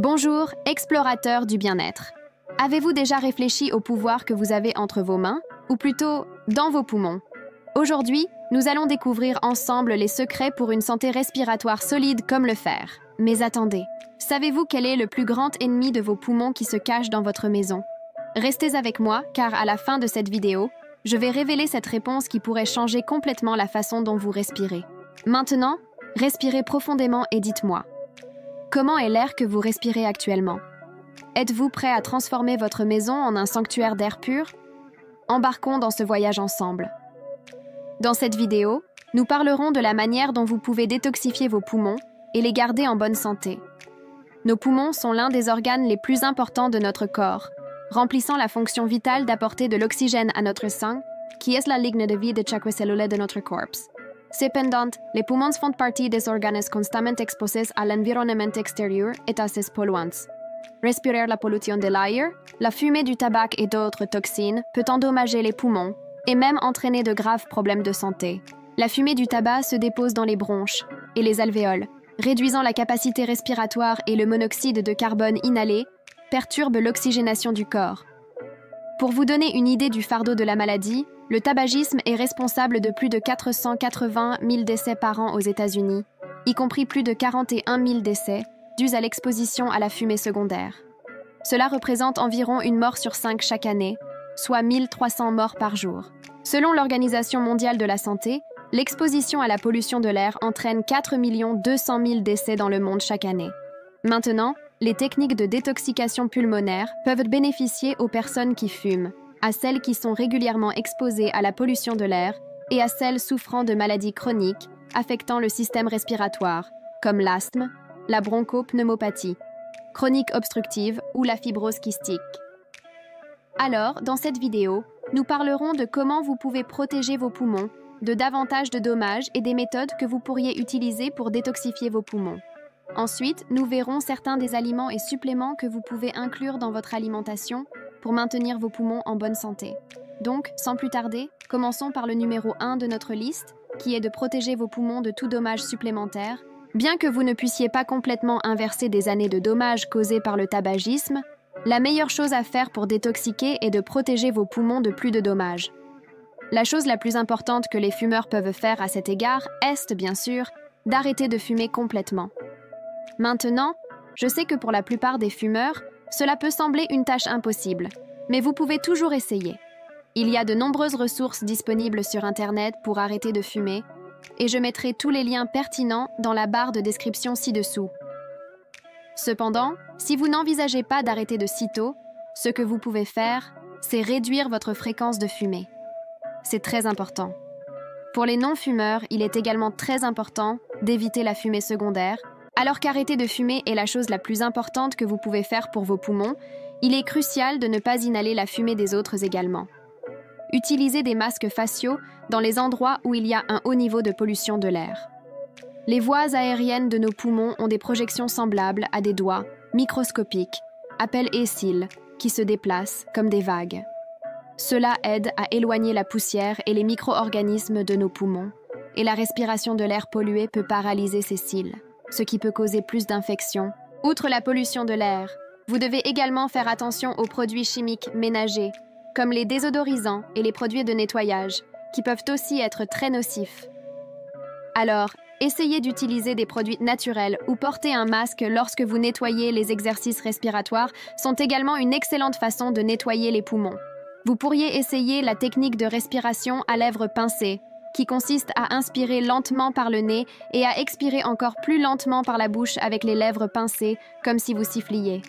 Bonjour, explorateurs du bien-être. Avez-vous déjà réfléchi au pouvoir que vous avez entre vos mains, ou plutôt dans vos poumons? Aujourd'hui, nous allons découvrir ensemble les secrets pour une santé respiratoire solide comme le fer. Mais attendez, savez-vous quel est le plus grand ennemi de vos poumons qui se cache dans votre maison? Restez avec moi, car à la fin de cette vidéo, je vais révéler cette réponse qui pourrait changer complètement la façon dont vous respirez. Maintenant, respirez profondément et dites-moi. Comment est l'air que vous respirez actuellement? Êtes-vous prêt à transformer votre maison en un sanctuaire d'air pur? Embarquons dans ce voyage ensemble. Dans cette vidéo, nous parlerons de la manière dont vous pouvez détoxifier vos poumons et les garder en bonne santé. Nos poumons sont l'un des organes les plus importants de notre corps, remplissant la fonction vitale d'apporter de l'oxygène à notre sang, qui est la ligne de vie de chaque cellule de notre corps. Cependant, les poumons font partie des organes constamment exposés à l'environnement extérieur et à ses polluants. Respirer la pollution de l'air, la fumée du tabac et d'autres toxines peut endommager les poumons et même entraîner de graves problèmes de santé. La fumée du tabac se dépose dans les bronches et les alvéoles, réduisant la capacité respiratoire, et le monoxyde de carbone inhalé perturbe l'oxygénation du corps. Pour vous donner une idée du fardeau de la maladie, le tabagisme est responsable de plus de 480 000 décès par an aux États-Unis, y compris plus de 41 000 décès dus à l'exposition à la fumée secondaire. Cela représente environ une mort sur 5 chaque année, soit 1300 morts par jour. Selon l'Organisation mondiale de la santé, l'exposition à la pollution de l'air entraîne 4 200 000 décès dans le monde chaque année. Maintenant, les techniques de détoxication pulmonaire peuvent bénéficier aux personnes qui fument, à celles qui sont régulièrement exposées à la pollution de l'air et à celles souffrant de maladies chroniques affectant le système respiratoire, comme l'asthme, la bronchopneumopathie, chronique obstructive ou la fibrose kystique. Alors, dans cette vidéo, nous parlerons de comment vous pouvez protéger vos poumons de davantage de dommages et des méthodes que vous pourriez utiliser pour détoxifier vos poumons. Ensuite, nous verrons certains des aliments et suppléments que vous pouvez inclure dans votre alimentation pour maintenir vos poumons en bonne santé. Donc, sans plus tarder, commençons par le numéro 1 de notre liste, qui est de protéger vos poumons de tout dommage supplémentaire. Bien que vous ne puissiez pas complètement inverser des années de dommages causés par le tabagisme, la meilleure chose à faire pour détoxiquer est de protéger vos poumons de plus de dommages. La chose la plus importante que les fumeurs peuvent faire à cet égard est, bien sûr, d'arrêter de fumer complètement. Maintenant, je sais que pour la plupart des fumeurs, cela peut sembler une tâche impossible, mais vous pouvez toujours essayer. Il y a de nombreuses ressources disponibles sur Internet pour arrêter de fumer, et je mettrai tous les liens pertinents dans la barre de description ci-dessous. Cependant, si vous n'envisagez pas d'arrêter de sitôt, ce que vous pouvez faire, c'est réduire votre fréquence de fumée. C'est très important. Pour les non-fumeurs, il est également très important d'éviter la fumée secondaire. Alors qu'arrêter de fumer est la chose la plus importante que vous pouvez faire pour vos poumons, il est crucial de ne pas inhaler la fumée des autres également. Utilisez des masques faciaux dans les endroits où il y a un haut niveau de pollution de l'air. Les voies aériennes de nos poumons ont des projections semblables à des doigts microscopiques, appelés cils, qui se déplacent comme des vagues. Cela aide à éloigner la poussière et les micro-organismes de nos poumons, et la respiration de l'air pollué peut paralyser ces cils, ce qui peut causer plus d'infections. Outre la pollution de l'air, vous devez également faire attention aux produits chimiques ménagers, comme les désodorisants et les produits de nettoyage, qui peuvent aussi être très nocifs. Alors, essayez d'utiliser des produits naturels ou porter un masque lorsque vous nettoyez. Les exercices respiratoires sont également une excellente façon de nettoyer les poumons. Vous pourriez essayer la technique de respiration à lèvres pincées, qui consiste à inspirer lentement par le nez et à expirer encore plus lentement par la bouche avec les lèvres pincées, comme si vous siffliez.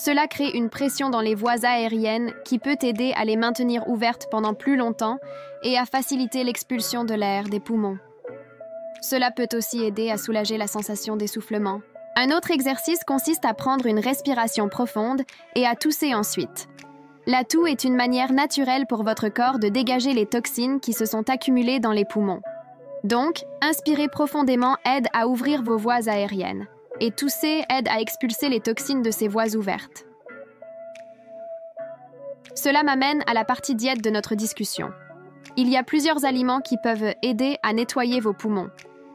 Cela crée une pression dans les voies aériennes qui peut aider à les maintenir ouvertes pendant plus longtemps et à faciliter l'expulsion de l'air des poumons. Cela peut aussi aider à soulager la sensation d'essoufflement. Un autre exercice consiste à prendre une respiration profonde et à tousser ensuite. La toux est une manière naturelle pour votre corps de dégager les toxines qui se sont accumulées dans les poumons. Donc, inspirer profondément aide à ouvrir vos voies aériennes, et tousser aide à expulser les toxines de ces voies ouvertes. Cela m'amène à la partie diète de notre discussion. Il y a plusieurs aliments qui peuvent aider à nettoyer vos poumons.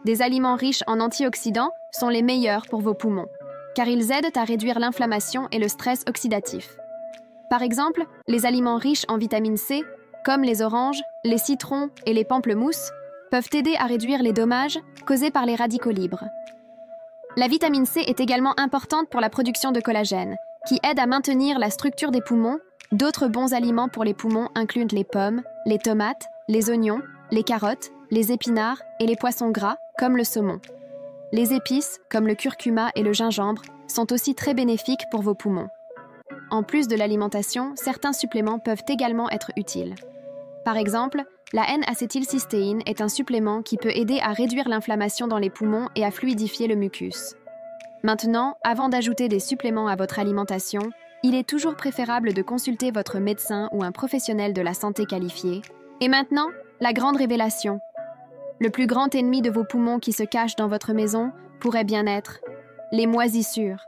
Des aliments riches en antioxydants sont les meilleurs pour vos poumons. car ils aident à réduire l'inflammation et le stress oxydatif. Par exemple, les aliments riches en vitamine C, comme les oranges, les citrons et les pamplemousses, peuvent aider à réduire les dommages causés par les radicaux libres. La vitamine C est également importante pour la production de collagène, qui aide à maintenir la structure des poumons. D'autres bons aliments pour les poumons incluent les pommes, les tomates, les oignons, les carottes, les épinards et les poissons gras, comme le saumon. Les épices, comme le curcuma et le gingembre, sont aussi très bénéfiques pour vos poumons. En plus de l'alimentation, certains suppléments peuvent également être utiles. Par exemple, la N-acétylcystéine est un supplément qui peut aider à réduire l'inflammation dans les poumons et à fluidifier le mucus. Maintenant, avant d'ajouter des suppléments à votre alimentation, il est toujours préférable de consulter votre médecin ou un professionnel de la santé qualifié. Et maintenant, la grande révélation. Le plus grand ennemi de vos poumons qui se cache dans votre maison pourrait bien être les moisissures.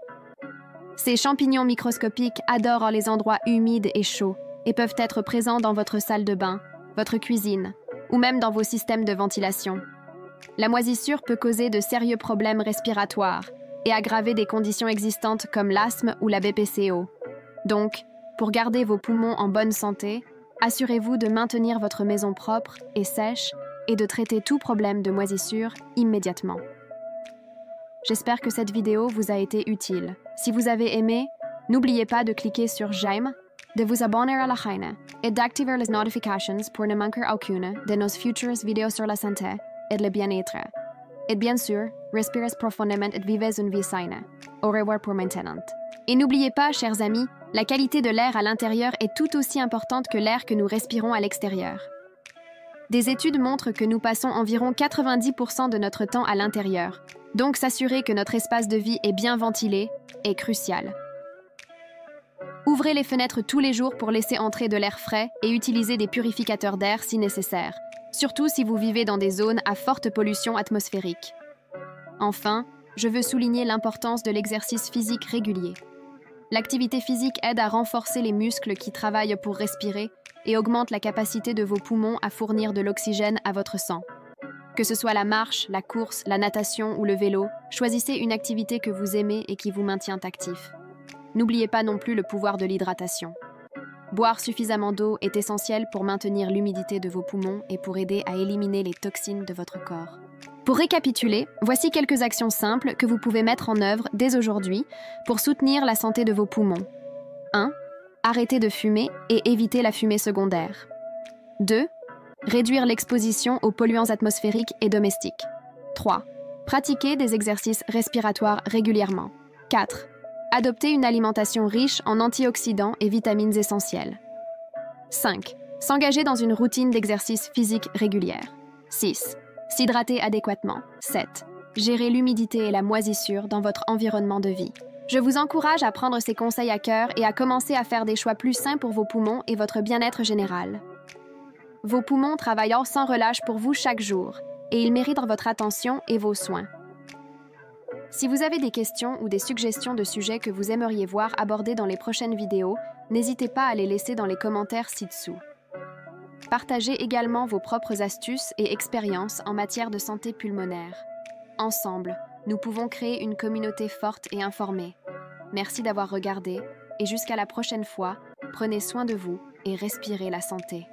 Ces champignons microscopiques adorent les endroits humides et chauds et peuvent être présents dans votre salle de bain, votre cuisine ou même dans vos systèmes de ventilation. La moisissure peut causer de sérieux problèmes respiratoires et aggraver des conditions existantes comme l'asthme ou la BPCO. Donc, pour garder vos poumons en bonne santé, assurez-vous de maintenir votre maison propre et sèche et de traiter tout problème de moisissure immédiatement. J'espère que cette vidéo vous a été utile. Si vous avez aimé, n'oubliez pas de cliquer sur j'aime, de vous abonner à la chaîne et d'activer les notifications pour ne manquer aucune de nos futures vidéos sur la santé et le bien-être. Et bien sûr, respirez profondément et vivez une vie saine. Au revoir pour maintenant. Et n'oubliez pas, chers amis, la qualité de l'air à l'intérieur est tout aussi importante que l'air que nous respirons à l'extérieur. Des études montrent que nous passons environ 90% de notre temps à l'intérieur, donc s'assurer que notre espace de vie est bien ventilé est crucial. Ouvrez les fenêtres tous les jours pour laisser entrer de l'air frais et utilisez des purificateurs d'air si nécessaire, surtout si vous vivez dans des zones à forte pollution atmosphérique. Enfin, je veux souligner l'importance de l'exercice physique régulier. L'activité physique aide à renforcer les muscles qui travaillent pour respirer et augmente la capacité de vos poumons à fournir de l'oxygène à votre sang. Que ce soit la marche, la course, la natation ou le vélo, choisissez une activité que vous aimez et qui vous maintient actif. N'oubliez pas non plus le pouvoir de l'hydratation. Boire suffisamment d'eau est essentiel pour maintenir l'humidité de vos poumons et pour aider à éliminer les toxines de votre corps. Pour récapituler, voici quelques actions simples que vous pouvez mettre en œuvre dès aujourd'hui pour soutenir la santé de vos poumons. 1. Arrêtez de fumer et évitez la fumée secondaire. 2. Réduire l'exposition aux polluants atmosphériques et domestiques. 3. Pratiquer des exercices respiratoires régulièrement. 4. Adopter une alimentation riche en antioxydants et vitamines essentielles. 5. S'engager dans une routine d'exercice physique régulière. 6. S'hydrater adéquatement. 7. Gérer l'humidité et la moisissure dans votre environnement de vie. Je vous encourage à prendre ces conseils à cœur et à commencer à faire des choix plus sains pour vos poumons et votre bien-être général. Vos poumons travaillent sans relâche pour vous chaque jour, et ils méritent votre attention et vos soins. Si vous avez des questions ou des suggestions de sujets que vous aimeriez voir abordés dans les prochaines vidéos, n'hésitez pas à les laisser dans les commentaires ci-dessous. Partagez également vos propres astuces et expériences en matière de santé pulmonaire. Ensemble, nous pouvons créer une communauté forte et informée. Merci d'avoir regardé, et jusqu'à la prochaine fois, prenez soin de vous et respirez la santé.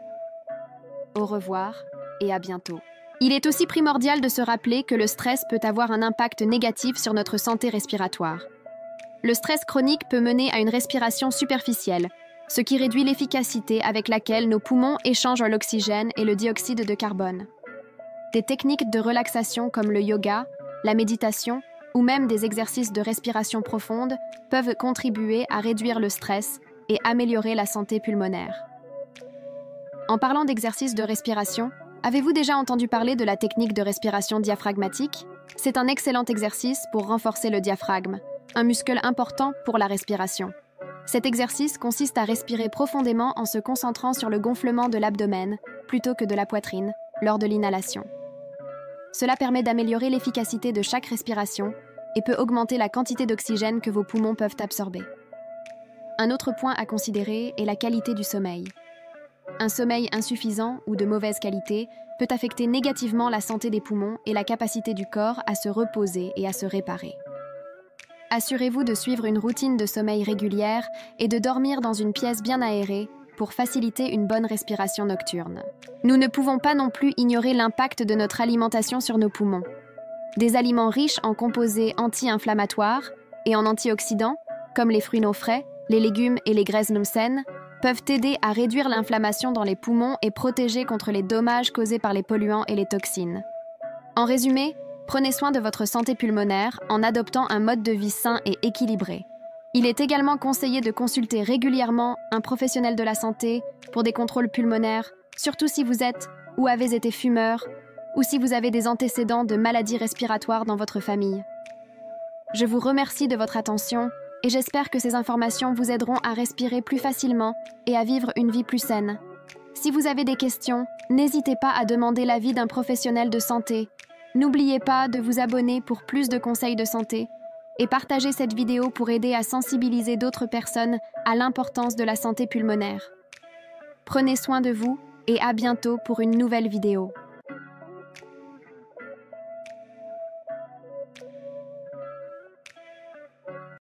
Au revoir et à bientôt. Il est aussi primordial de se rappeler que le stress peut avoir un impact négatif sur notre santé respiratoire. Le stress chronique peut mener à une respiration superficielle, ce qui réduit l'efficacité avec laquelle nos poumons échangent l'oxygène et le dioxyde de carbone. Des techniques de relaxation comme le yoga, la méditation ou même des exercices de respiration profonde peuvent contribuer à réduire le stress et améliorer la santé pulmonaire. En parlant d'exercices de respiration, avez-vous déjà entendu parler de la technique de respiration diaphragmatique? C'est un excellent exercice pour renforcer le diaphragme, un muscle important pour la respiration. Cet exercice consiste à respirer profondément en se concentrant sur le gonflement de l'abdomen plutôt que de la poitrine lors de l'inhalation. Cela permet d'améliorer l'efficacité de chaque respiration et peut augmenter la quantité d'oxygène que vos poumons peuvent absorber. Un autre point à considérer est la qualité du sommeil. Un sommeil insuffisant ou de mauvaise qualité peut affecter négativement la santé des poumons et la capacité du corps à se reposer et à se réparer. assurez-vous de suivre une routine de sommeil régulière et de dormir dans une pièce bien aérée pour faciliter une bonne respiration nocturne. Nous ne pouvons pas non plus ignorer l'impact de notre alimentation sur nos poumons. Des aliments riches en composés anti-inflammatoires et en antioxydants, comme les fruits non frais, les légumes et les graisses non saines, peuvent aider à réduire l'inflammation dans les poumons et protéger contre les dommages causés par les polluants et les toxines. En résumé, prenez soin de votre santé pulmonaire en adoptant un mode de vie sain et équilibré. Il est également conseillé de consulter régulièrement un professionnel de la santé pour des contrôles pulmonaires, surtout si vous êtes ou avez été fumeur ou si vous avez des antécédents de maladies respiratoires dans votre famille. Je vous remercie de votre attention et j'espère que ces informations vous aideront à respirer plus facilement et à vivre une vie plus saine. Si vous avez des questions, n'hésitez pas à demander l'avis d'un professionnel de santé. N'oubliez pas de vous abonner pour plus de conseils de santé et partager cette vidéo pour aider à sensibiliser d'autres personnes à l'importance de la santé pulmonaire. Prenez soin de vous et à bientôt pour une nouvelle vidéo.